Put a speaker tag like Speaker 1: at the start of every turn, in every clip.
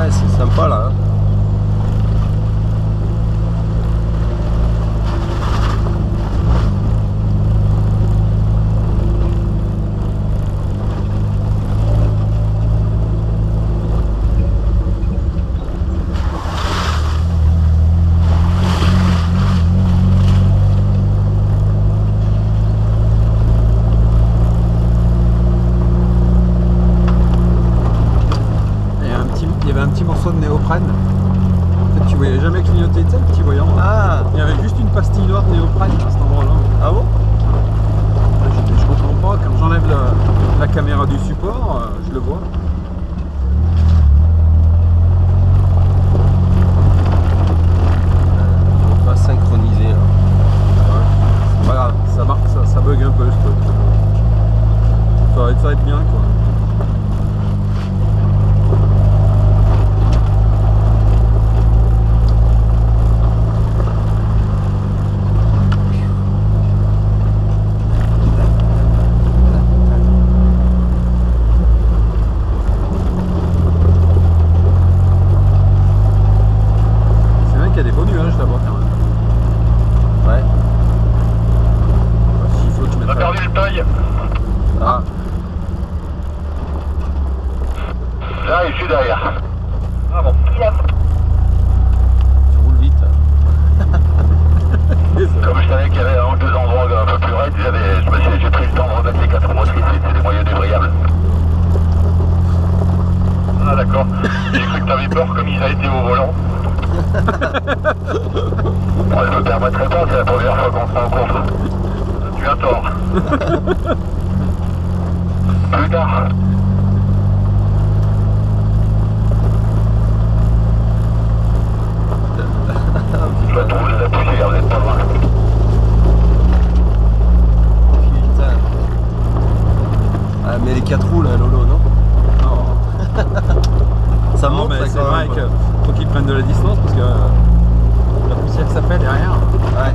Speaker 1: Ouais, c'est sympa là. Hein.
Speaker 2: Il y avait un petit morceau de néoprène. En fait, tu voyais jamais clignoter, tu sais, le petit voyant.
Speaker 1: Ah,
Speaker 2: Il y avait juste une pastille noire de néoprène à cet endroit-là.
Speaker 1: ah bon?
Speaker 2: Je comprends pas, quand j'enlève la caméra du support, je le vois.
Speaker 1: On va synchroniser là.
Speaker 2: Ouais. C'est pas grave, ça marque, ça bug un peu ce truc. Ça va être bien quoi. Il y a des beaux nuages là-bas quand même.
Speaker 1: Ouais.
Speaker 2: S'il faut, tu
Speaker 3: On a
Speaker 2: mettras.
Speaker 3: perdu le taille.
Speaker 1: Ah,
Speaker 3: Là, je suis derrière. Ah bon.
Speaker 1: tu roules vite.
Speaker 3: Comme je savais qu'il y avait un ou deux endroits un peu plus raides, j'ai pris le temps de remettre les 4 motrices, c'est des moyens débrayables. Ah d'accord. J'ai cru que t'avais peur comme ils a été au volant. Bon, je me permettrai pas, c'est la première fois qu'on se rencontre. Tu as tort. Plus tard. Je vais trouver la poussière, vous êtes pas loin.
Speaker 1: Putain. Ah, mais les 4 roues là, Lolo, non?
Speaker 2: Non.
Speaker 1: Ça
Speaker 2: Non,
Speaker 1: monte
Speaker 2: mais
Speaker 1: ça,
Speaker 2: c'est
Speaker 1: quand
Speaker 2: vrai
Speaker 1: même.
Speaker 2: qu'il faut qu'ils prennent de la distance parce que la poussière que ça fait derrière.
Speaker 1: Ouais.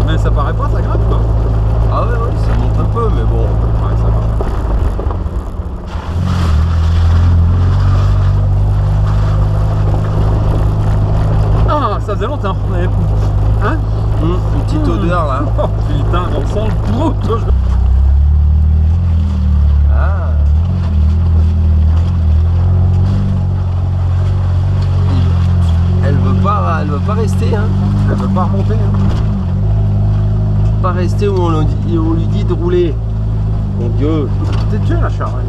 Speaker 2: Mais ça paraît pas, ça grimpe quoi.
Speaker 1: Ah ouais, ouais, ça monte un peu, mais bon.
Speaker 2: Ouais, ça va. Ah, ça faisait longtemps. On avait... Hein?
Speaker 1: Une petite odeur là.
Speaker 2: Oh putain, on sent le prout.
Speaker 1: Ah. Elle veut pas rester, hein.
Speaker 2: Elle veut pas remonter. Hein.
Speaker 1: Pas rester où on lui dit de rouler. Mon Dieu.
Speaker 2: T'es Dieu la charrue.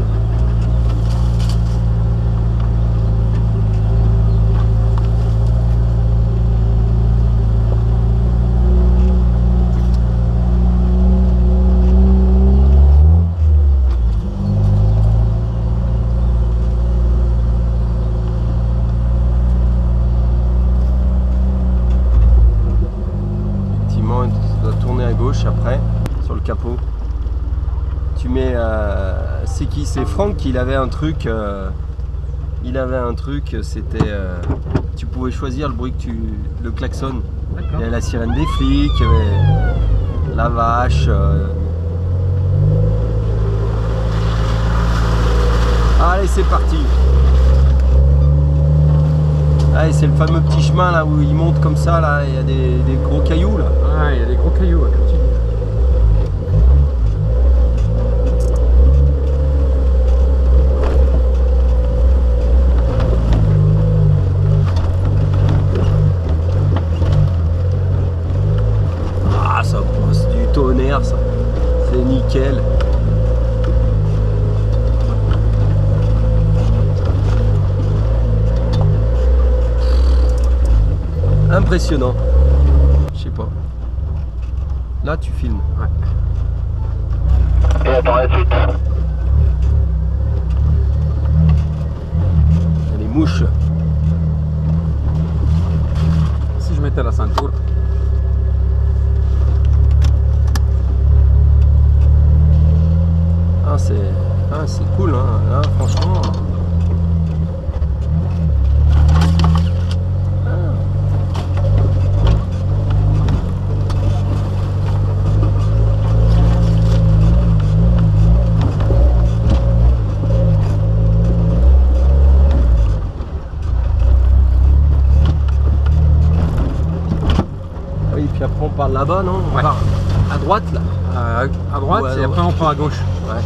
Speaker 1: Effectivement, tu dois tourner à gauche après, sur le capot. Tu mets... c'est qui? C'est Franck, il avait un truc... c'était... tu pouvais choisir le bruit que le klaxon. Il y
Speaker 2: D'accord.
Speaker 1: avait la sirène des flics, il y avait la vache. Allez, c'est parti. Allez, c'est le fameux petit chemin là où il monte comme ça, là, il y a des gros cailloux là.
Speaker 2: Ah, il y a des gros cailloux, comme tu dis.
Speaker 1: Ah, ça pousse du tonnerre, ça. C'est nickel. Impressionnant. Je sais pas. Là, tu filmes.
Speaker 2: Ouais.
Speaker 3: Et attends la suite.
Speaker 1: Il y a les mouches.
Speaker 2: Si je mettais la ceinture.
Speaker 1: C'est cool, hein. Là, franchement. là-bas, non? On
Speaker 2: Ouais.
Speaker 1: part à droite là.
Speaker 2: À droite
Speaker 1: Ouais,
Speaker 2: et après on prend à gauche.
Speaker 1: Ouais.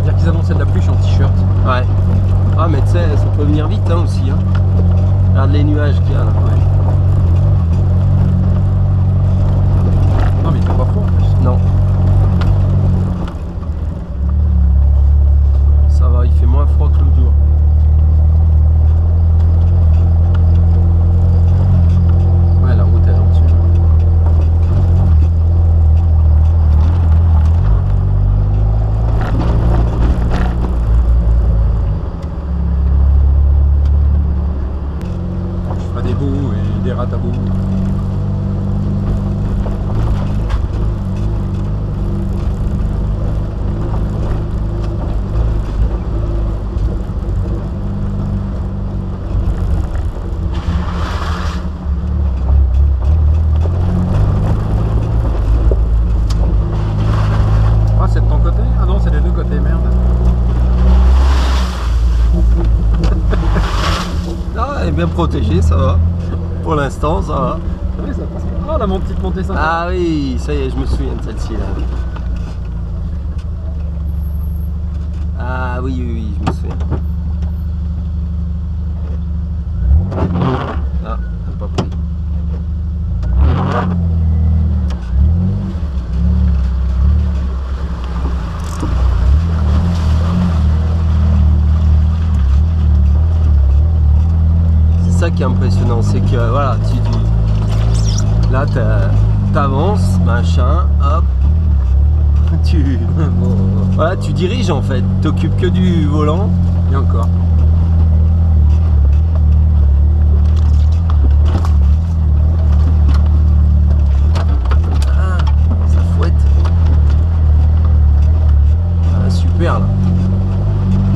Speaker 2: Dire qu'ils annonçaient de la pluie, je suis en t-shirt.
Speaker 1: Ouais. Ah mais tu sais, ça peut venir vite hein, aussi. Hein. Regarde les nuages qu'il y a là.
Speaker 2: Ouais. Non mais il fait pas froid en plus.
Speaker 1: Non. Ça va, il fait moins froid que l'autre jour.
Speaker 2: Ouais, la route elle est en dessus. Je ferai des bouts et des rats à bouts. Ah, c'est de ton côté? Ah non, c'est des deux côtés, merde.
Speaker 1: Ah, elle est bien protégée, ça va. Pour l'instant, ça va.
Speaker 2: Ouais, ça passe pas. Ah, la petite montée sympa.
Speaker 1: Ah oui, ça y est, je me souviens de celle-ci là. Ah oui, oui, oui, je me souviens. Ah, elle a pas pris. C'est ça qui est impressionnant, c'est que voilà, là t'avances, machin, hop, voilà, tu diriges en fait, t'occupes que du volant.
Speaker 2: Et encore.
Speaker 1: Ah, ça fouette. Ah, super là.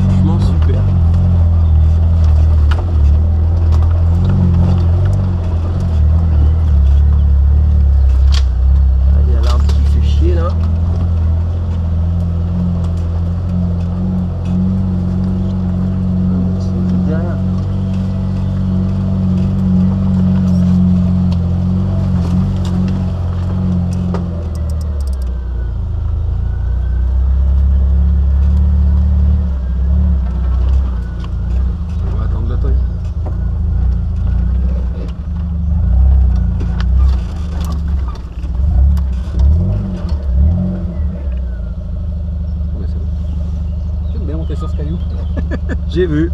Speaker 1: Franchement super. Ah, il y a l'arbre qui fait chier là. C'est derrière.
Speaker 2: On va attendre le toy. Ouais, c'est bon. J'aime bien monter sur ce caillou.
Speaker 1: J'ai vu.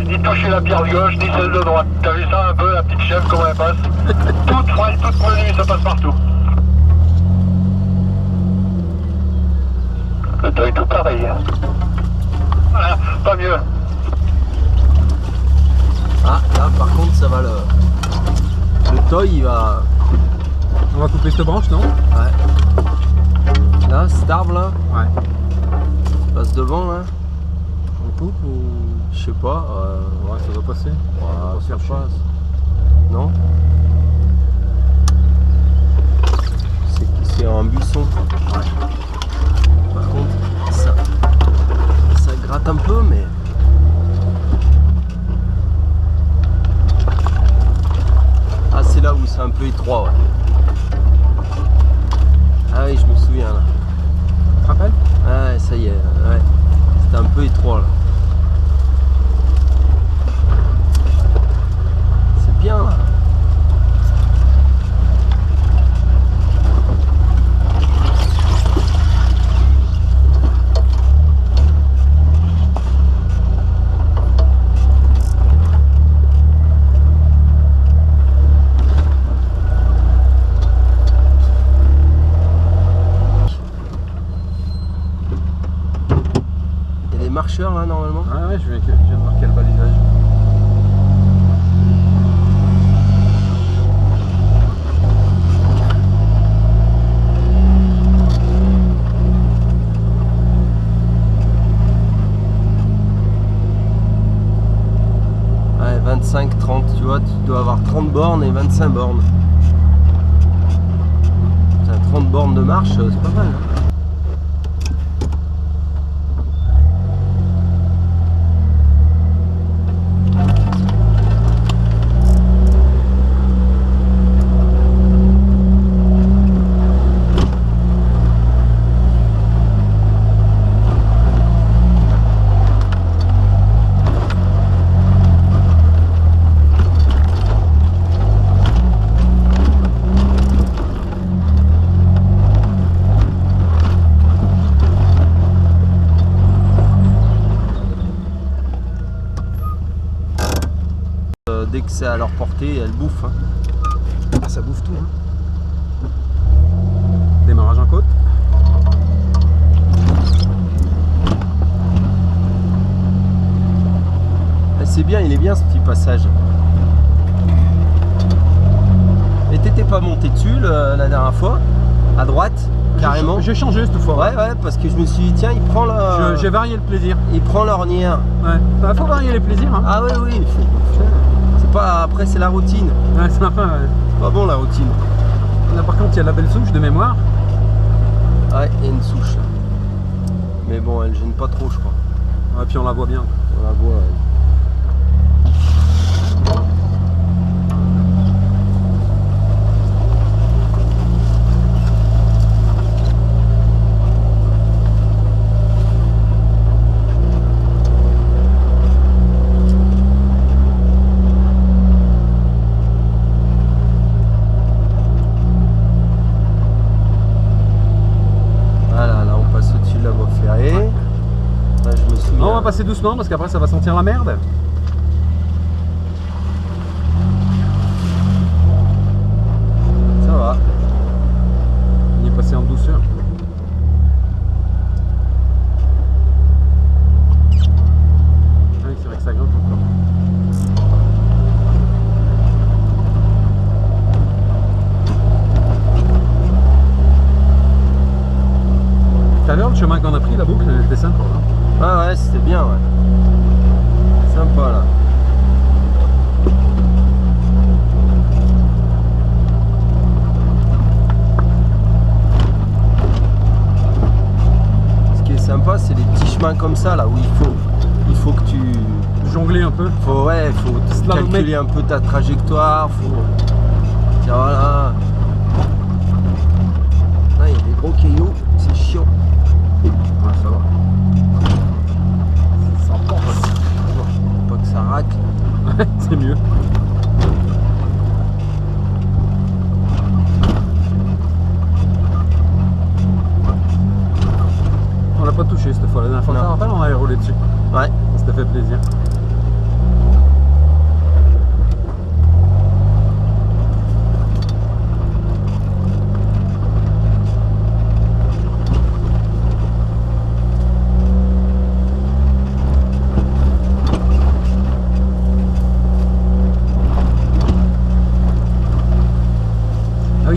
Speaker 3: Ni toucher la pierre de gauche, ni celle de droite. T'as vu ça un peu, la petite chèvre, comment elle passe? Toute froide, toute menue, ça passe partout. Le toit est tout pareil. Voilà, pas mieux.
Speaker 1: Ah, là par contre ça va le toy il va.
Speaker 2: On va couper cette branche, non?
Speaker 1: Ouais. Là, cet arbre là,
Speaker 2: Ouais.
Speaker 1: il passe devant là.
Speaker 2: On coupe ou.
Speaker 1: Je sais pas.
Speaker 2: Ouais, ça doit passer.
Speaker 1: Ouais, ça
Speaker 2: chercher.
Speaker 1: passe. Non? C'est un buisson.
Speaker 2: Ouais.
Speaker 1: Par contre, ça gratte un peu, mais. Ah, c'est là où c'est un peu étroit, ouais. Ah oui, je me souviens là.
Speaker 2: Tu te rappelles?
Speaker 1: Ah ouais, ça y est, ouais. C'était un peu étroit là. C'est bien là. Il y a des marcheurs là normalement.
Speaker 2: Ah ouais, je viens de marquer le balisage.
Speaker 1: 30 bornes et 25 bornes. Putain, 30 bornes de marche, c'est pas mal. Hein. Dès que c'est à leur portée, elles bouffent. Hein.
Speaker 2: Ah, ça bouffe tout. Hein. Démarrage en côte.
Speaker 1: C'est bien, il est bien ce petit passage. Et t'étais pas monté dessus la dernière fois, à droite, carrément.
Speaker 2: J'ai changé cette fois.
Speaker 1: Ouais, parce que je me suis dit, tiens, il prend la...
Speaker 2: J'ai varié le plaisir.
Speaker 1: Il prend l'ornière.
Speaker 2: Ouais, bah, faut varier les plaisirs. Hein.
Speaker 1: Ah oui, il faut. Après c'est la routine.
Speaker 2: Ouais, c'est sympa. Ouais.
Speaker 1: C'est pas bon la routine.
Speaker 2: Là par contre il y a la belle souche de mémoire.
Speaker 1: Ouais, il y a une souche. Mais bon, elle gêne pas trop je crois.
Speaker 2: Ouais, puis on la voit bien.
Speaker 1: On la voit. Ouais.
Speaker 2: Non, on va passer doucement parce qu'après ça va sentir la merde.
Speaker 1: Ça va.
Speaker 2: On est passé en douceur. Ah oui, c'est vrai que ça grimpe encore. Tout à l'heure, le chemin qu'on a pris, la boucle, elle était sympa. Hein.
Speaker 1: Ah ouais, c'était bien, ouais. Sympa là. Ce qui est sympa, c'est les petits chemins comme ça là où il faut que tu
Speaker 2: jongler un peu.
Speaker 1: Faut calculer un peu ta trajectoire. Tiens voilà. Là, il y a des gros cailloux, c'est chiant.
Speaker 2: Ouais, ça va.
Speaker 1: Pas que ça racle.
Speaker 2: C'est mieux. On l'a pas touché cette fois. La dernière fois, tu te rappelles, on avait roulé dessus.
Speaker 1: Ouais.
Speaker 2: Ça s'était fait plaisir.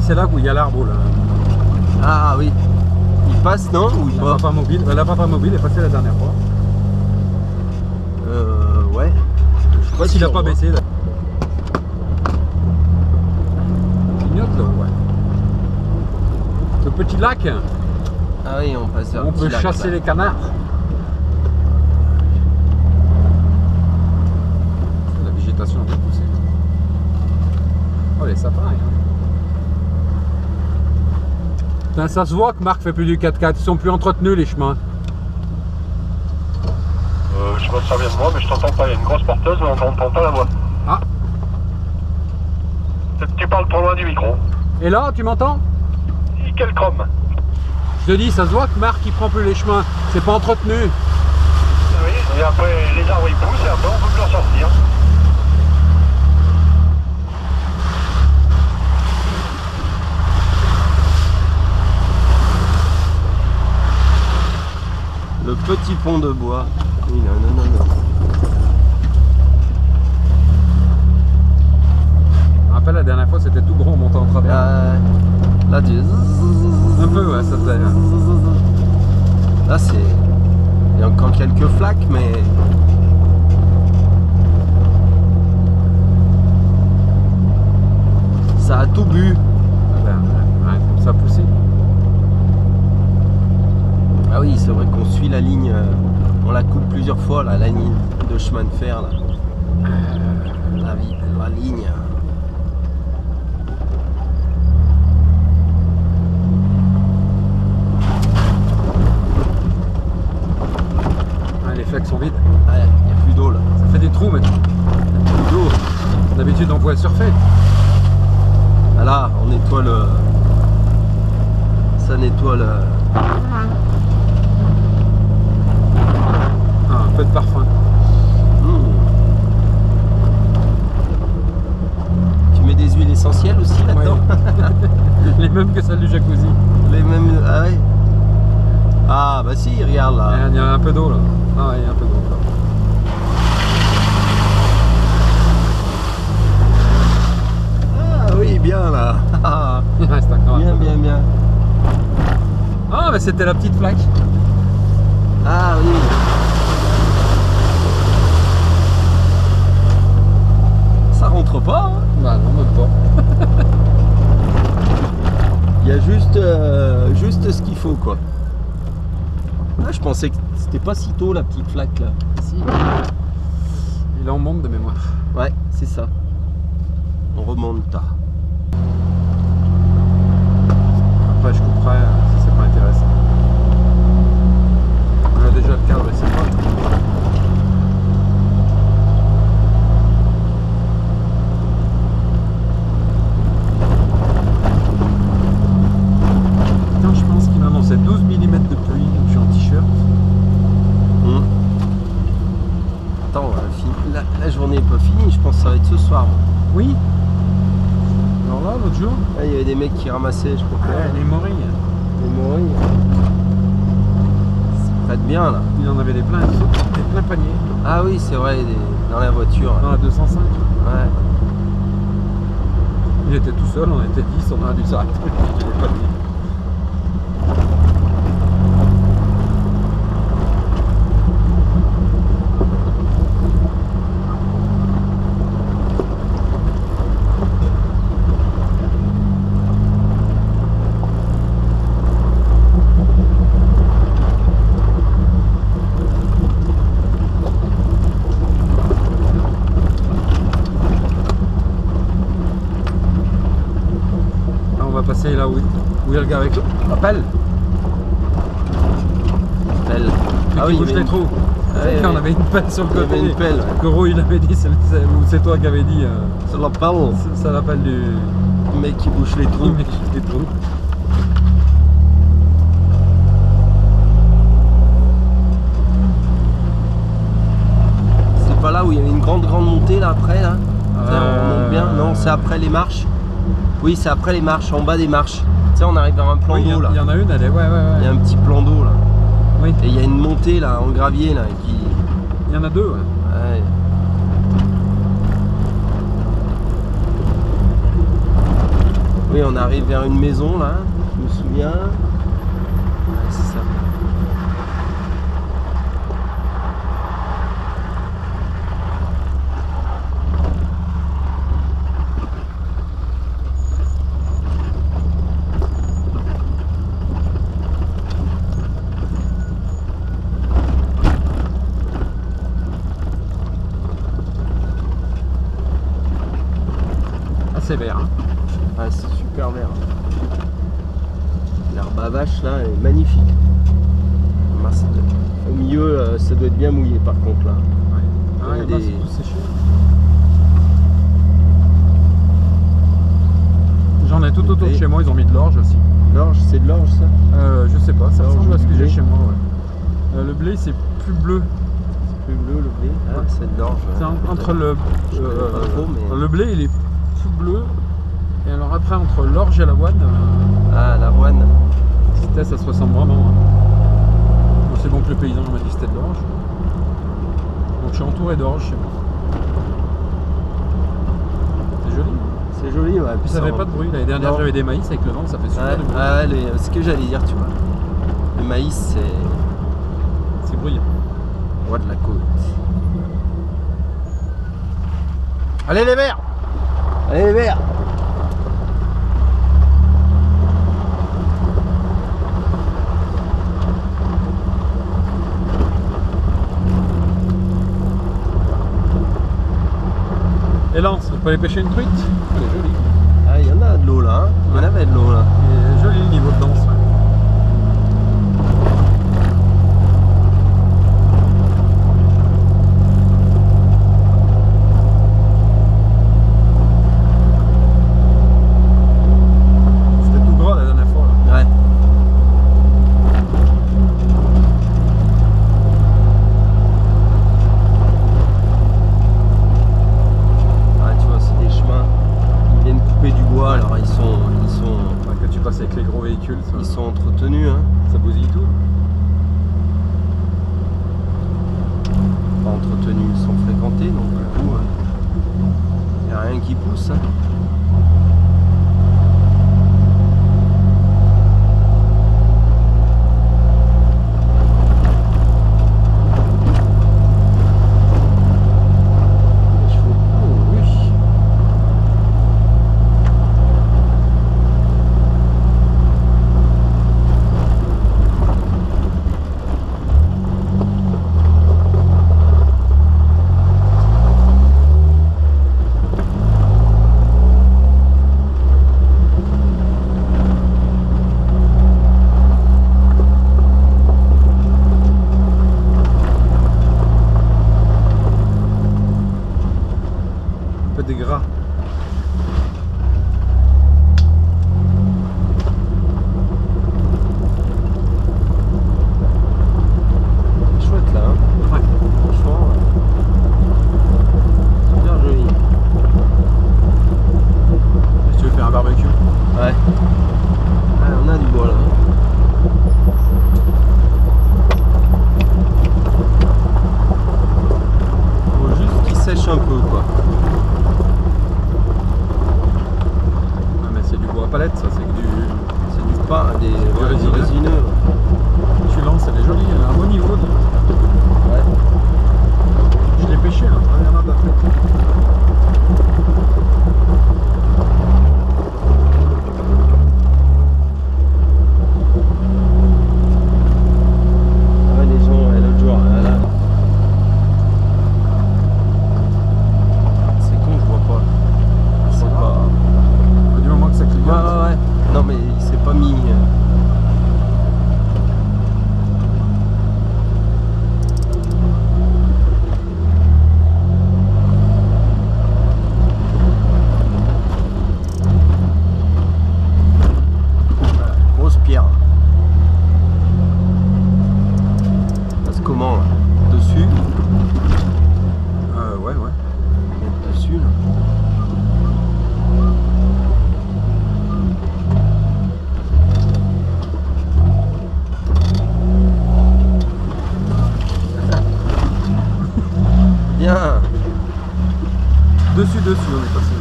Speaker 2: C'est là où il y a l'arbre là.
Speaker 1: Ah oui. Il passe non ou
Speaker 2: la papa mobile. La papa mobile est passée la dernière fois.
Speaker 1: Ouais.
Speaker 2: Je sais pas s'il a pas baissé là. Il clignote là, ouais. Le petit lac.
Speaker 1: Ah oui, on passe vers
Speaker 2: on peut chasser les canards. La végétation est poussée. Oh les sapins. Hein. Ça se voit que Marc fait plus du 4x4, ils sont plus entretenus les chemins.
Speaker 3: Je sais pas si ça vient de moi, mais je t'entends pas. Il y a une grosse porteuse, mais on n'entend pas la voix.
Speaker 2: Ah.
Speaker 3: Peut-être que tu parles trop loin du micro.
Speaker 2: Et là, tu m'entends?
Speaker 3: Quel chrome.
Speaker 2: Je te dis, ça se voit que Marc il prend plus les chemins, c'est pas entretenu.
Speaker 3: Oui, et après les arbres ils poussent et après on peut plus en sortir.
Speaker 1: Le petit pont de bois. Oui, non.
Speaker 2: Je me rappelle la dernière fois c'était tout gros en montant en travers.
Speaker 1: Là,
Speaker 2: un peu, ouais, ça faisait.
Speaker 1: Là, c'est. Il y a encore quelques flaques, mais. Ça a tout bu.
Speaker 2: Ah ben, ouais, comme ça pousser.
Speaker 1: Ah oui, c'est vrai qu'on suit la ligne, on la coupe plusieurs fois, là, la ligne de chemin de fer. Là. La ligne.
Speaker 2: Ah, les flaques sont vides.
Speaker 1: Ouais, il n'y a plus d'eau là.
Speaker 2: Ça fait des trous maintenant.
Speaker 1: Plus d'eau.
Speaker 2: D'habitude, on voit surfer.
Speaker 1: Ah là, on nettoie le. Ça nettoie le.
Speaker 2: Ah, un peu de parfum.
Speaker 1: Tu mets des huiles essentielles aussi là-dedans?
Speaker 2: Ouais. Les mêmes que celles du jacuzzi.
Speaker 1: Les mêmes. Ah ouais. Ah bah si, regarde là.
Speaker 2: Il y a un peu d'eau là. Ah, il y a un peu d'eau là.
Speaker 1: Ah oui, bien là.
Speaker 2: Il reste encore
Speaker 1: Bien,
Speaker 2: un peu
Speaker 1: bien,
Speaker 2: d'eau.
Speaker 1: bien.
Speaker 2: Ah, mais c'était la petite flaque.
Speaker 1: Ah oui. Ça rentre pas, hein.
Speaker 2: Bah non, même pas.
Speaker 1: Il y a juste ce qu'il faut quoi. Ah, je pensais que c'était pas si tôt la petite flaque là.
Speaker 2: Si. Il en monte de mémoire.
Speaker 1: Ouais, c'est ça. On remonte tard.
Speaker 2: Après, je couperai si c'est pas intéressant. On a déjà le cadre et c'est pas. Putain, je pense qu'il m'annonçait 12 mm de pluie, donc je suis en t-shirt.
Speaker 1: Attends, la journée n'est pas finie, je pense que ça va être ce soir. Moi.
Speaker 2: Oui. Alors là, l'autre jour,
Speaker 1: Ah, il y avait des mecs qui ramassaient, je crois.
Speaker 2: les morilles.
Speaker 1: Les morilles. Ça prête bien là.
Speaker 2: Il en avait des pleins paniers.
Speaker 1: Ah oui, c'est vrai, dans la voiture.
Speaker 2: Dans la 205.
Speaker 1: Ouais.
Speaker 2: Il était tout seul, on était 10, on a dû s'arrêter. Je l'ai pas dit. Passer là où il y a le gars avec la pelle.
Speaker 1: Pelle.
Speaker 2: Ah oui, bouge les trous.
Speaker 1: Ouais,
Speaker 2: on avait une pelle sur le
Speaker 1: il y
Speaker 2: côté.
Speaker 1: avait une pelle. Ouais.
Speaker 2: Goro il avait dit, c'est toi qui avais dit.
Speaker 1: C'est la pelle.
Speaker 2: C'est la pelle du
Speaker 1: mec qui bouche les trous.
Speaker 2: mec qui bouge les trous.
Speaker 1: C'est pas là où il y avait une grande montée là après là. On monte bien. Non, c'est après les marches. Oui, c'est après les marches, en bas des marches. Tu sais, on arrive vers un plan d'eau là.
Speaker 2: Il y en a une, elle est. Ouais.
Speaker 1: Il y a un petit plan d'eau là.
Speaker 2: Oui.
Speaker 1: Et il y a une montée là, en gravier là, qui.
Speaker 2: Il y en a deux, ouais.
Speaker 1: Ouais. Oui, on arrive vers une maison là, je me souviens. Ouais, c'est ça.
Speaker 2: C'est vert. Hein.
Speaker 1: Ouais, c'est super vert. L'herbe à vache là est magnifique. Au milieu, ça doit être bien mouillé par contre là.
Speaker 2: Ouais. Ah,
Speaker 1: Il y a
Speaker 2: là,
Speaker 1: des-
Speaker 2: c'est tout séché. J'en ai tout autour de chez moi, ils ont mis de l'orge aussi.
Speaker 1: L'orge, c'est de l'orge ça?
Speaker 2: Je sais pas, ça
Speaker 1: L'orge
Speaker 2: ressemble à
Speaker 1: ou
Speaker 2: ce
Speaker 1: du
Speaker 2: que j'ai
Speaker 1: blé?
Speaker 2: chez moi. Ouais. Le blé c'est plus bleu.
Speaker 1: Plus bleu le blé. Ah,
Speaker 2: Ouais.
Speaker 1: c'est de l'orge.
Speaker 2: C'est entre le.
Speaker 1: Je connais pas trop, mais-
Speaker 2: Le blé il est tout bleu. Et alors après entre l'orge et l'avoine,
Speaker 1: Ah, l'avoine.
Speaker 2: ça se ressemble vraiment. Hein. Bon, c'est bon que le paysan m'a dit que c'était de l'orge. Donc je suis entouré d'orge chez moi. C'est joli.
Speaker 1: C'est joli, ouais.
Speaker 2: Puis ça fait pas de bruit. L'année dernière
Speaker 1: Non.
Speaker 2: j'avais des maïs avec le vent, ça fait super
Speaker 1: Ouais,
Speaker 2: de bruit.
Speaker 1: ouais, ce que j'allais dire, tu vois. Le maïs, c'est
Speaker 2: C'est bruyant.
Speaker 1: roi de la côte. Allez les verts! Allez les verts!
Speaker 2: Faut aller pêcher une truite. Elle est jolie.
Speaker 1: Ah, il y en a de l'eau là, hein. Il y en avait de l'eau là.
Speaker 2: Et joli le niveau de danse. Ouais. C'était tout gras la dernière fois. Là.
Speaker 1: Ouais. Ah, tu vois, c'est des chemins. Ils viennent couper du bois, alors ils sont
Speaker 2: Ouais, quand tu passes avec les gros véhicules,
Speaker 1: ils sont entretenus, hein.
Speaker 2: ça bousille tout.
Speaker 1: Pas entretenus, ils sont fréquentés, donc du coup, il n'y a rien qui pousse, hein. Les chevaux.
Speaker 2: Oh oui. Un peu des gras.
Speaker 1: C'est chouette là, hein.
Speaker 2: Ouais.
Speaker 1: Franchement, super joli.
Speaker 2: Si tu veux faire un barbecue.
Speaker 1: Ouais. Ah, on a du bois là, hein. Faut juste qu'il sèche un peu, quoi.
Speaker 2: Ah, mais c'est du bois à palette, ça, c'est que du.
Speaker 1: C'est du pain, des
Speaker 2: résineux.
Speaker 1: résineux.
Speaker 2: Tu lances, elle est jolie, elle a un bon niveau.
Speaker 1: Ouais.
Speaker 2: Je l'ai pêché là, regarde la fête.
Speaker 1: Ouais, les gens, l'autre jour, là. C'est con, je vois pas. Je sais pas.
Speaker 2: Du moment que ça clignote.
Speaker 1: Ouais. Non, mais il s'est pas mis. Grosse pierre. Passe comment là? Dessus?
Speaker 2: Ouais.
Speaker 1: Mettre dessus là. Bien.
Speaker 2: Dessus, on est passé.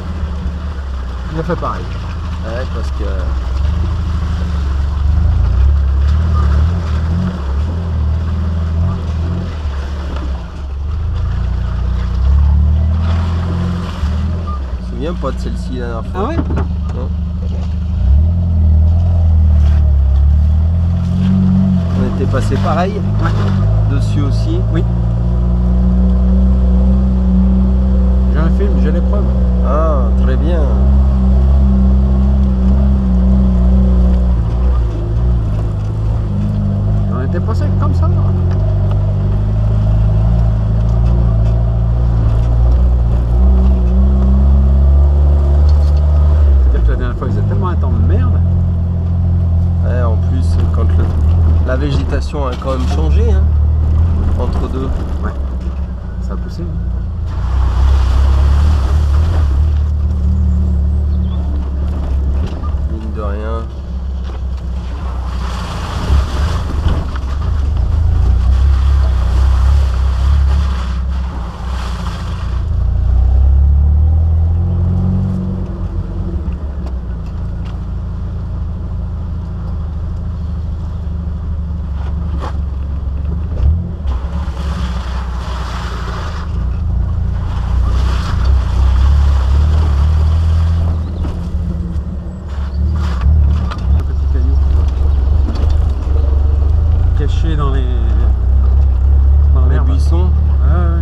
Speaker 2: Il a fait pareil.
Speaker 1: Ouais, parce que. Je me souviens pas de celle-ci la dernière fois.
Speaker 2: Ah ouais?
Speaker 1: Non. On était passé pareil. Dessus aussi.
Speaker 2: Oui. J'ai un film, j'ai les preuves.
Speaker 1: Ah, très bien.
Speaker 2: On était passé comme ça. Là. C'est-à-dire que la dernière fois, ils étaient tellement un temps de merde.
Speaker 1: Ouais, en plus, quand la végétation a quand même changé, hein, entre deux.
Speaker 2: Ouais. Ça a poussé.
Speaker 1: Mine de rien.
Speaker 2: Dans les
Speaker 1: Les buissons.
Speaker 2: Ouais.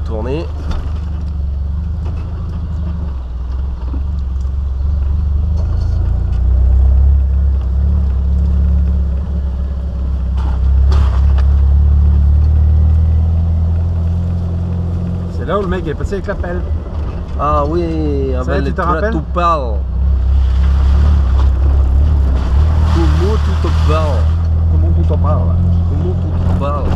Speaker 1: tourner.
Speaker 2: C'est là où le mec est passé avec la pelle.
Speaker 1: Ah oui,
Speaker 2: Ça, tu te rappelles?
Speaker 1: tout parle. Comment tout te parle?
Speaker 2: Comment tout en parle?
Speaker 1: Comment tout te parle?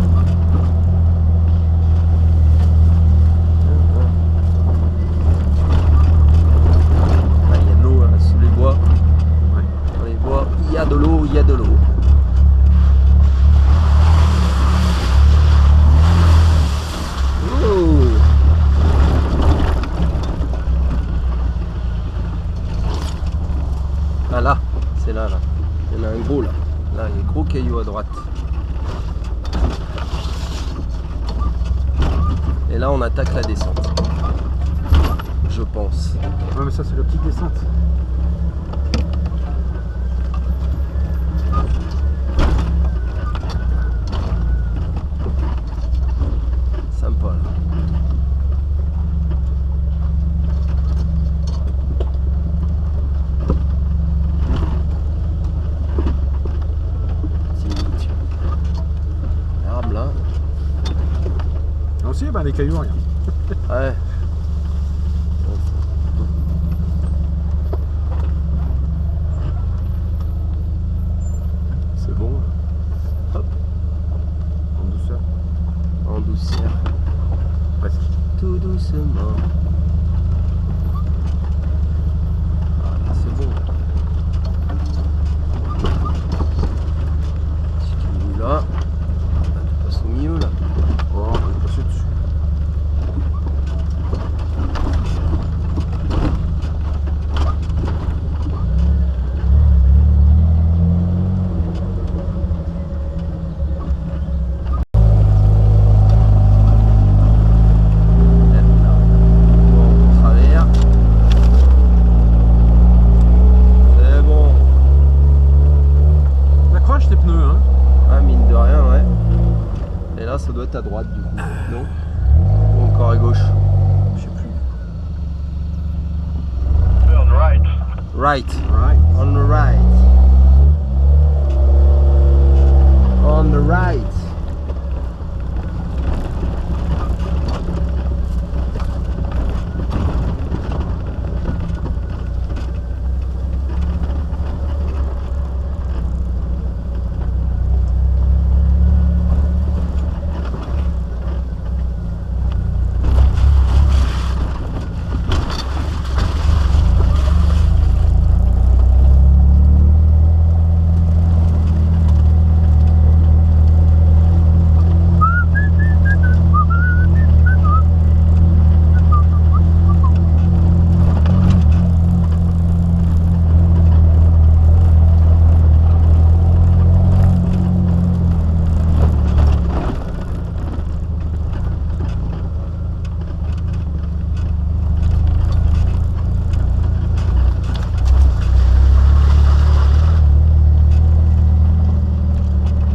Speaker 1: Ah, il y a de l'eau sous les bois.
Speaker 2: Ouais.
Speaker 1: Dans les bois, il y a de l'eau, il y a de l'eau. Oh. Ah là, c'est là, là. Il y en a un gros là. Là, il y a un gros caillou à droite. Et là, on attaque la descente. Je pense.
Speaker 2: Ouais, mais ça, c'est la petite descente.
Speaker 1: Sympa là. L'arbre là.
Speaker 2: Là aussi, ben, les cailloux, rien.
Speaker 1: Ouais. C'est bon. Hop.
Speaker 2: En douceur.
Speaker 1: En douceur.
Speaker 2: Presque.
Speaker 1: Tout doucement. Ah, c'est bon. Petit caillou là. Tu passes au milieu là.
Speaker 2: Oh, on va passer dessus. Accroche tes pneus, hein.
Speaker 1: Ah, mine de rien, ouais. Et là, ça doit être à droite du coup, non? Ou encore à gauche? Je sais plus.
Speaker 3: Turn right.
Speaker 1: Right.
Speaker 2: Right.
Speaker 1: On the right. On the right.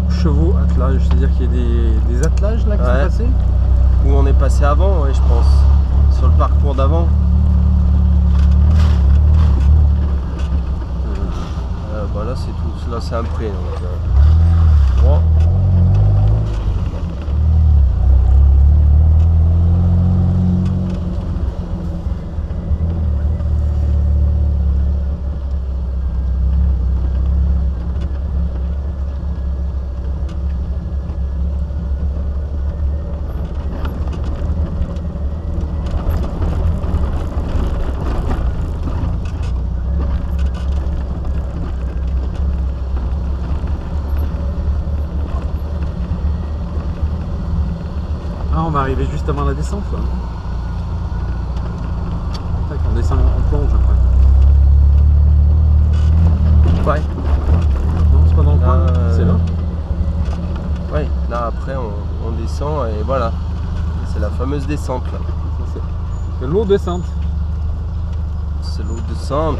Speaker 2: Chevaux, attelage, c'est-à-dire qu'il y a des attelages là qui sont
Speaker 1: Ouais.
Speaker 2: passés.
Speaker 1: Où on est passé avant, ouais, je pense. Sur le parcours d'avant. Bah là, c'est tout. Là, c'est un pré. Donc, droit.
Speaker 2: Ah, on va arriver juste avant la descente là. Tac, on descend en plonge après.
Speaker 1: Ouais.
Speaker 2: Non, c'est pas dans le coin,
Speaker 1: Là,
Speaker 2: c'est là.
Speaker 1: Ouais, là après on descend et voilà. C'est la fameuse descente là.
Speaker 2: Ça, c'est l'eau descente.
Speaker 1: C'est l'eau descente.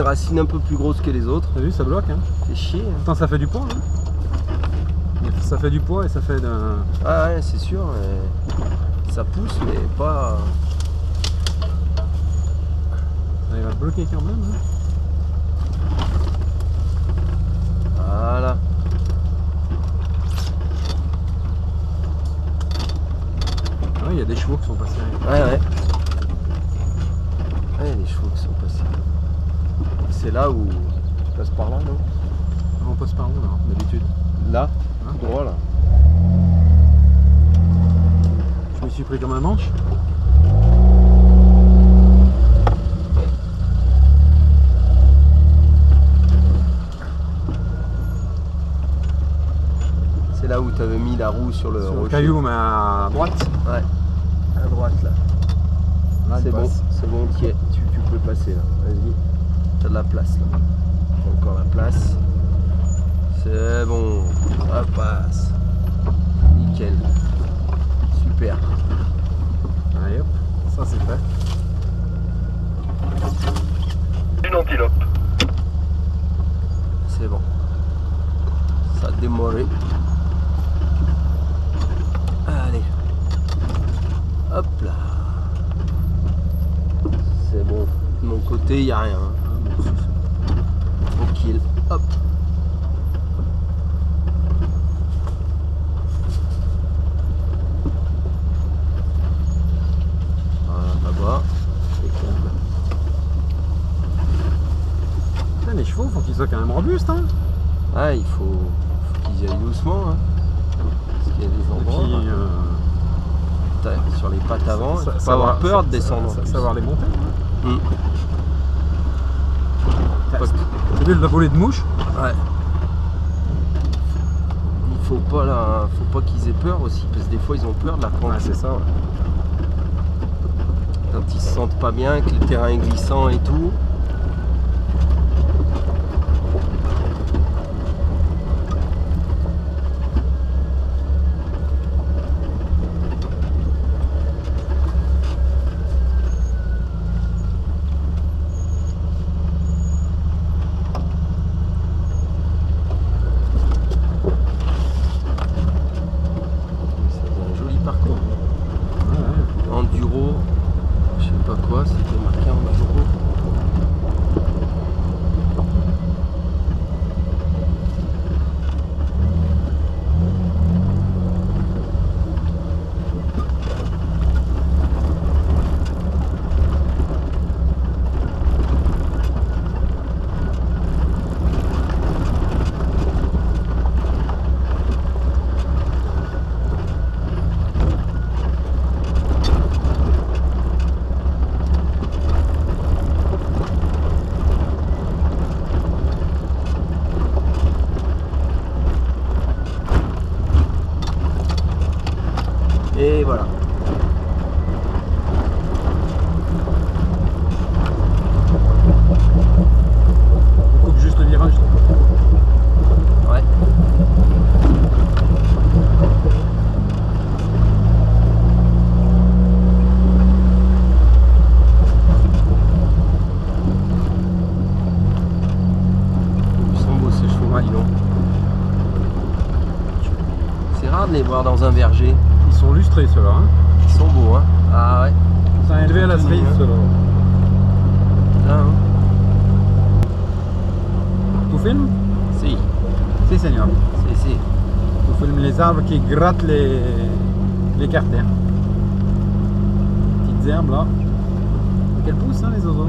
Speaker 1: racines un peu plus grosses que les autres.
Speaker 2: T'as vu, ça bloque, hein.
Speaker 1: C'est chier. Hein.
Speaker 2: Pourtant, ça fait du poids, hein. Ça fait du poids et ça fait de...
Speaker 1: Ah ouais, c'est sûr. Ça pousse, mais pas...
Speaker 2: Il va te bloquer quand même, hein.
Speaker 1: Voilà.
Speaker 2: Ah, il y a des chevaux qui sont passés.
Speaker 1: Ouais, ouais. Ah, il y a des chevaux qui sont passés. C'est là où... Tu passes par là, non?
Speaker 2: On passe par où, là, d'habitude?
Speaker 1: Là,
Speaker 2: Hein?
Speaker 1: tout droit, là.
Speaker 2: Je me suis pris comme un manche.
Speaker 1: C'est là où tu avais mis la roue sur le
Speaker 2: Sur le
Speaker 1: rocher.
Speaker 2: caillou, mais à droite.
Speaker 1: Ouais, à droite là.
Speaker 2: Là,
Speaker 1: C'est
Speaker 2: il
Speaker 1: bon,
Speaker 2: passe.
Speaker 1: c'est bon, tu peux passer là. Vas-y, t'as de la place là. T'as encore la place. C'est bon, ça passe. Nickel. Super.
Speaker 2: Allez hop, ça c'est fait.
Speaker 3: Une antilope.
Speaker 1: C'est bon. Ça a démarré. Allez. Hop là. C'est bon. De mon côté, il n'y a rien. Tranquille. Hop. Voilà, là-bas. Impeccable.
Speaker 2: Putain, les chevaux, faut qu'ils soient quand même robustes, hein.
Speaker 1: Ah, il faut qu'ils y aillent doucement. Hein. Parce qu'il y a des
Speaker 2: Et
Speaker 1: endroits.
Speaker 2: puis,
Speaker 1: Sur les pattes avant, il faut pas avoir peur de descendre. en plus.
Speaker 2: Savoir les monter. Hein.
Speaker 1: Mm.
Speaker 2: T'as vu le boulet de mouche?
Speaker 1: Ouais. Il faut pas qu'ils aient peur aussi, parce que des fois ils ont peur de la prendre.
Speaker 2: Ouais, c'est ça, ouais.
Speaker 1: Quand ils se sentent pas bien, que le terrain est glissant et tout. C'est un joli parcours.
Speaker 2: Ouais, ouais.
Speaker 1: Enduro, je sais pas quoi, c'était marqué enduro. Et voilà.
Speaker 2: On coupe juste le virage.
Speaker 1: Ouais. Ils sont beaux ces chevaux, dis donc. C'est rare de les voir dans un verger.
Speaker 2: Ils sont lustrés ceux-là. Hein.
Speaker 1: Ils sont beaux, hein. Ah ouais.
Speaker 2: Ils sont élevés à la cerise ceux-là.
Speaker 1: Là, hein.
Speaker 2: Tu filmes?
Speaker 1: Si,
Speaker 2: Si, Seigneur.
Speaker 1: si.
Speaker 2: Tu filmes les arbres qui grattent les carters. Petites herbes là. Qu'elles poussent, hein, les oiseaux.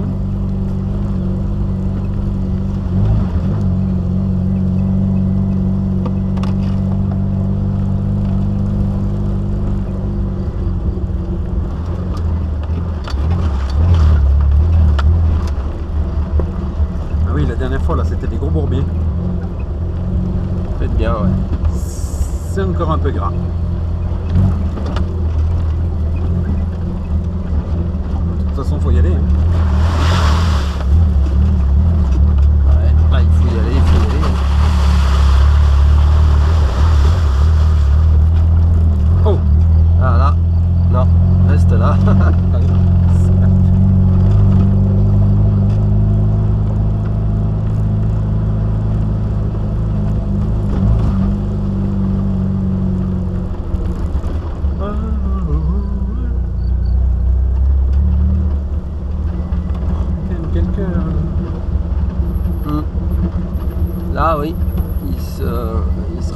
Speaker 2: Ah oui, la dernière fois là, c'était des gros bourbiers.
Speaker 1: Faites bien, ouais.
Speaker 2: C'est encore un peu gras. De toute façon, faut y aller. Hein.
Speaker 1: Ouais, là, il faut y aller,
Speaker 2: Oh.
Speaker 1: Ah là, non, reste là.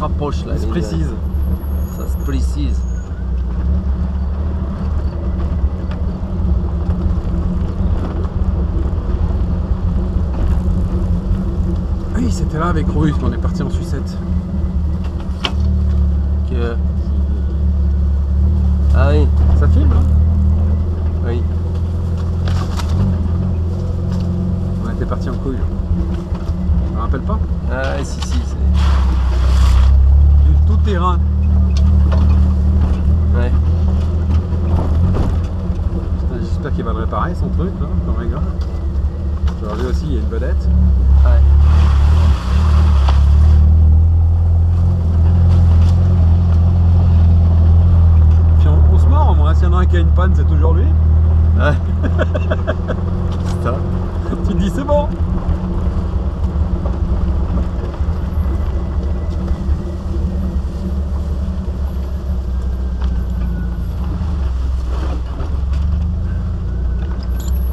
Speaker 1: rapproche là.
Speaker 2: Ça se précise.
Speaker 1: Ça se précise.
Speaker 2: Oui, c'était là avec Ruth qu'on est parti en sucette.
Speaker 1: Que... Ah oui,
Speaker 2: Ça filme, hein?
Speaker 1: oui.
Speaker 2: On était parti en couille. Tu te rappelles pas?
Speaker 1: Ah ouais, si, c'est...
Speaker 2: Du tout terrain.
Speaker 1: Ouais.
Speaker 2: Putain, j'espère qu'il va le réparer son truc là, comme un gars. Genre lui aussi, il y a une vedette.
Speaker 1: Ouais.
Speaker 2: Puis on se marre, moi, s'il y en a un qui a une panne, c'est toujours lui.
Speaker 1: Ouais. Putain.
Speaker 2: Tu te dis c'est bon.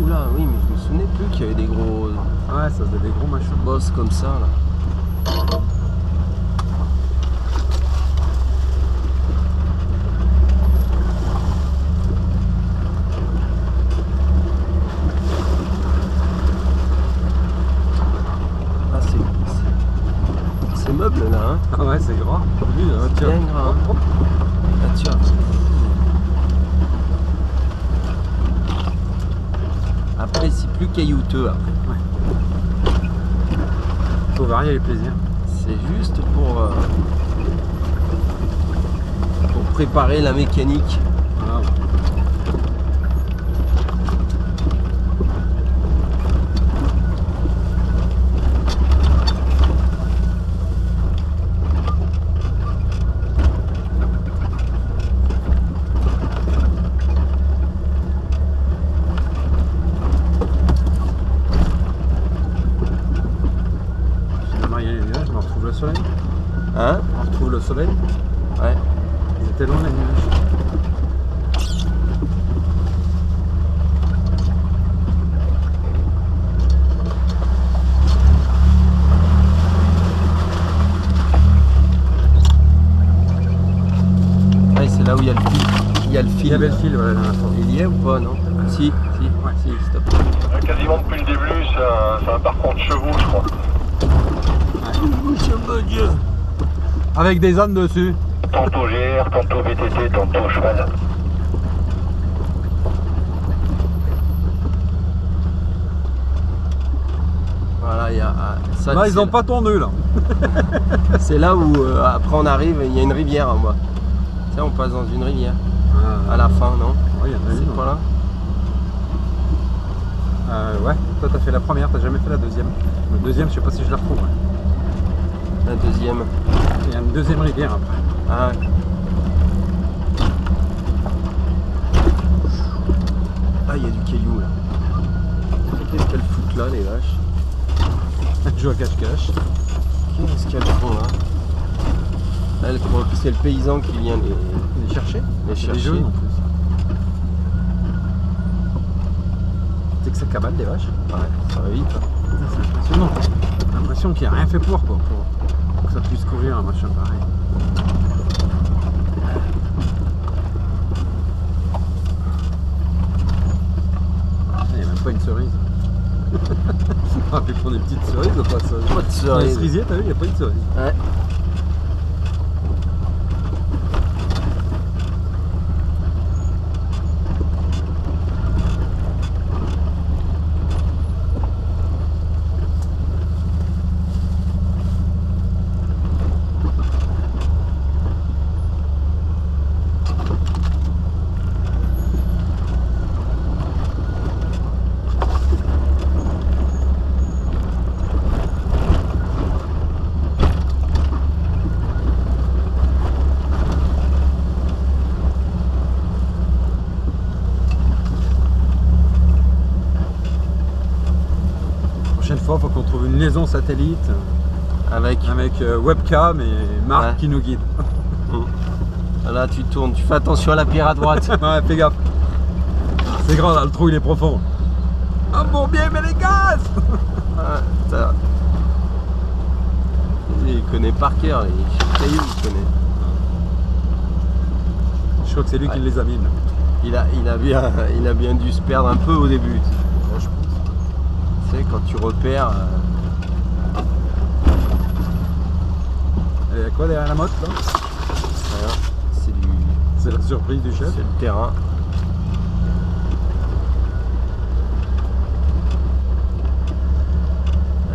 Speaker 1: Oula, oui, mais je me souvenais plus qu'il y avait des gros
Speaker 2: Ouais, ça faisait des gros machins.
Speaker 1: boss comme ça là. Ah, c'est meuble là, hein.
Speaker 2: Ah ouais, c'est gras. Lui, tiens.
Speaker 1: Bien gras, hein.
Speaker 2: Hop.
Speaker 1: Ah, tiens. Après, c'est plus caillouteux après.
Speaker 2: Faut varier les plaisirs.
Speaker 1: C'est juste pour préparer la mécanique.
Speaker 2: Voilà. Finalement, il y a les nuages, mais on retrouve le soleil.
Speaker 1: Hein?
Speaker 2: On retrouve le soleil.
Speaker 1: Ouais.
Speaker 2: Ils étaient loin les nuages.
Speaker 1: Ouais, c'est là où il y a le fil. Il y a le
Speaker 2: Il
Speaker 1: fil.
Speaker 2: y avait le fil, voilà, la dernière fois.
Speaker 1: Il y est ou pas, non? Si,
Speaker 2: Ouais.
Speaker 1: si, stop.
Speaker 3: Quasiment depuis le début, c'est un parcours de chevaux, je crois.
Speaker 2: Avec des ânes dessus.
Speaker 3: Tantôt GR, tantôt VTT, tantôt cheval.
Speaker 1: Voilà, il y a ça.
Speaker 2: Là, ils
Speaker 1: c'est
Speaker 2: ont pas tourné là.
Speaker 1: C'est là où après on arrive, il y a une rivière en bas. Tu sais, on passe dans une rivière à la fin, non?
Speaker 2: Ouais, il y en a
Speaker 1: C'est
Speaker 2: une.
Speaker 1: pas là?
Speaker 2: Ouais, toi t'as fait la première, t'as jamais fait la deuxième. La deuxième, je sais pas si je la retrouve. Ouais.
Speaker 1: La deuxième.
Speaker 2: Il y a une deuxième rivière après.
Speaker 1: Ah ouais. Ah, il y a du caillou là. Qu'est-ce qu'elles foutent là, les vaches?
Speaker 2: Elle joue à cache-cache.
Speaker 1: Qu'est-ce qu'elles font là? Elles croient que c'est le paysan qui vient
Speaker 2: Les chercher.
Speaker 1: les
Speaker 2: C'est
Speaker 1: chercher.
Speaker 2: des jeunes en plus. C'est que ça cabale des vaches.
Speaker 1: Ouais, ça va vite. Hein.
Speaker 2: Putain, c'est impressionnant. J'ai l'impression qu'il n'y a rien fait pour que ça puisse courir un machin pareil. Il n'y a même pas une cerise. On va prendre des petites cerises au passage.
Speaker 1: Pas de
Speaker 2: Dans les
Speaker 1: cerise.
Speaker 2: cerisiers, t'as vu, il n'y a pas une cerise.
Speaker 1: Ouais.
Speaker 2: Faut qu'on trouve une liaison satellite
Speaker 1: Avec.
Speaker 2: webcam et Marc
Speaker 1: Ouais.
Speaker 2: qui nous guide.
Speaker 1: Là, tu tournes, tu fais attention à la pierre à droite.
Speaker 2: Ouais, fais gaffe. C'est grand là, le trou il est profond. Un bourbier, mais les gaz.
Speaker 1: Ouais, ça- il connaît par cœur, les cailloux, il connaît.
Speaker 2: Je crois que c'est lui qui les a mis. Là.
Speaker 1: Il a bien dû se perdre un peu au début.
Speaker 2: Je pense.
Speaker 1: Tu sais, quand tu repères.
Speaker 2: Et quoi derrière la motte là?
Speaker 1: Rien,
Speaker 2: C'est la surprise du chef.
Speaker 1: c'est le terrain.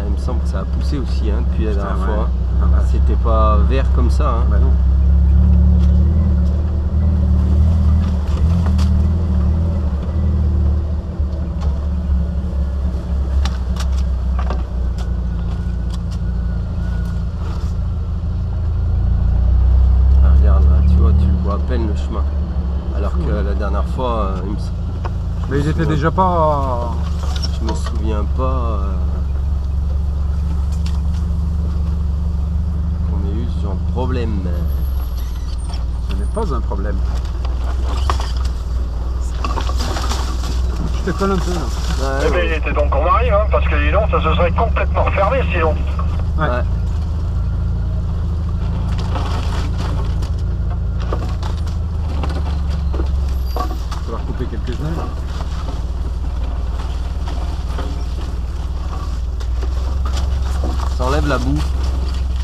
Speaker 1: Il me semble que ça a poussé aussi hein, depuis la dernière
Speaker 2: ouais.
Speaker 1: fois.
Speaker 2: Ah bah,
Speaker 1: C'était pas vert comme ça. Hein.
Speaker 2: bah non.
Speaker 1: Ah, regarde là, tu vois, tu le vois à peine le chemin. Alors que la dernière fois,
Speaker 2: Mais ils étaient déjà pas.
Speaker 1: je me souviens pas qu'on ait eu ce genre de problème.
Speaker 2: Ce n'est pas un problème. Je te colle un peu là.
Speaker 1: Ouais,
Speaker 3: Eh bien, il était donc qu'on arrive, hein, parce que sinon, ça se serait complètement refermé sinon.
Speaker 2: Ouais.
Speaker 1: ouais.
Speaker 2: Il va falloir couper quelques-uns.
Speaker 1: Ça enlève la boue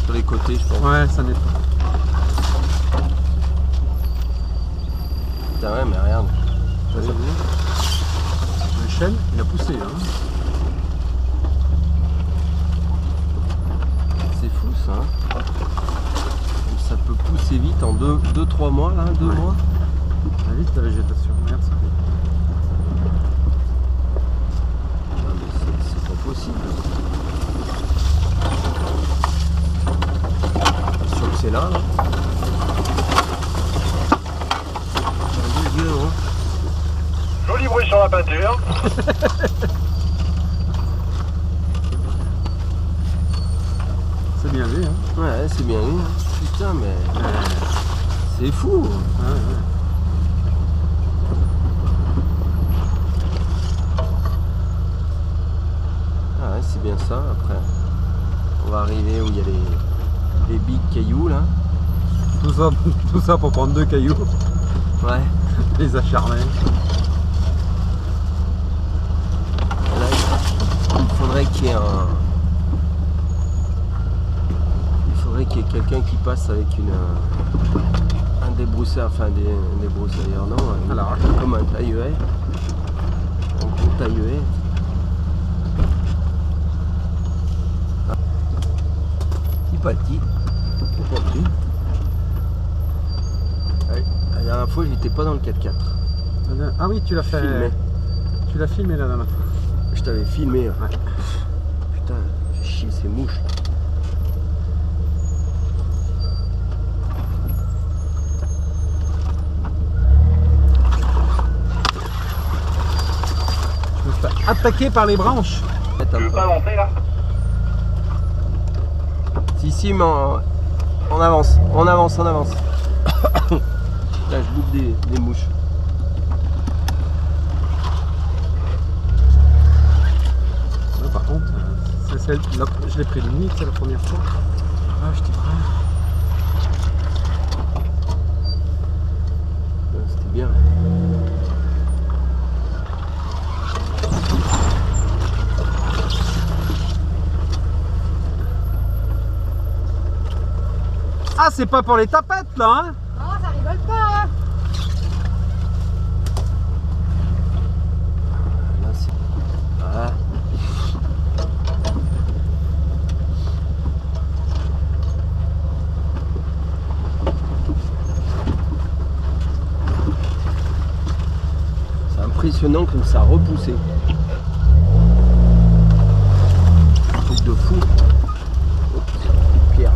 Speaker 1: sur les côtés, je pense.
Speaker 2: Ouais, ça n'est pas.
Speaker 1: Putain, ouais, mais regarde.
Speaker 2: Ça, ça le chêne, il a poussé. Hein.
Speaker 1: C'est fou ça. Hein. Ça peut pousser vite en 2-3 mois là, 2
Speaker 2: Ouais.
Speaker 1: mois.
Speaker 2: Ça vite la végétation. Merde, ça.
Speaker 1: Ah, mais c'est pas possible. Je suis sûr que c'est là. Dieu, hein.
Speaker 3: Joli bruit sur la peinture.
Speaker 2: C'est bien vu. Hein.
Speaker 1: Ouais, c'est bien vu. Putain, mais c'est fou.
Speaker 2: Ouais, ouais.
Speaker 1: Ah ouais, c'est bien ça. Après, on va arriver où il y a les big cailloux là.
Speaker 2: Tout ça pour prendre 2 cailloux,
Speaker 1: Ouais.
Speaker 2: les acharner.
Speaker 1: Là, il faudrait qu'il y ait qu'il y ait quelqu'un qui passe avec un débroussailleur, enfin des débroussailleurs, non,
Speaker 2: Alors,
Speaker 1: comme un taille-haie, un gros taille-haie. Petit. La dernière fois, j'étais pas dans le 4x4.
Speaker 2: ah oui, tu l'as fait.
Speaker 1: Filmé.
Speaker 2: Tu l'as filmé la dernière fois.
Speaker 1: Je t'avais filmé. Là.
Speaker 2: Ouais.
Speaker 1: Putain, j'ai chié ces mouches.
Speaker 2: Je me fais attaquer par les branches.
Speaker 1: Attends,
Speaker 3: Tu veux pas monter là?
Speaker 1: si, mais on avance. Là, je bouffe des mouches.
Speaker 2: Ouais, par contre, je l'ai pris limite, c'est la première fois. Ah, je t'ai pris.
Speaker 1: C'était bien.
Speaker 2: Ah, c'est pas pour les tapettes là, hein?
Speaker 4: Non, ça rigole pas, hein.
Speaker 1: Là, c'est... Voilà. C'est impressionnant comme ça a repoussé. Un truc de fou. Oups, Pierre.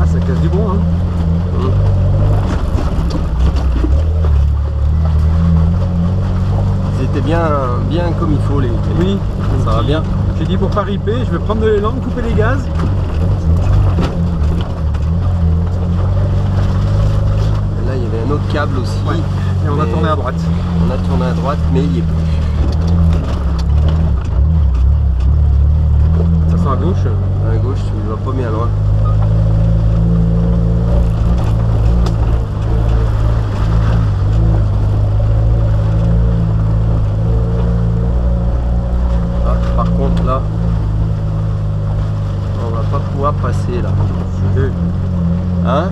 Speaker 2: Ah, ça casse du bon, hein?
Speaker 1: bien comme il faut les.
Speaker 2: Oui.
Speaker 1: Ça va bien.
Speaker 2: J'ai dit pour pas riper, je vais prendre de l'élan, couper les gaz.
Speaker 1: Et là il y avait un autre câble aussi.
Speaker 2: Ouais. Et on a
Speaker 1: Mais
Speaker 2: tourné à droite.
Speaker 1: On a tourné à droite mais il y est plus.
Speaker 2: Ça sent à gauche.
Speaker 1: À gauche tu ne vas pas bien loin. Ah, par contre là, on va pas pouvoir passer là.
Speaker 2: Ok.
Speaker 1: Hein?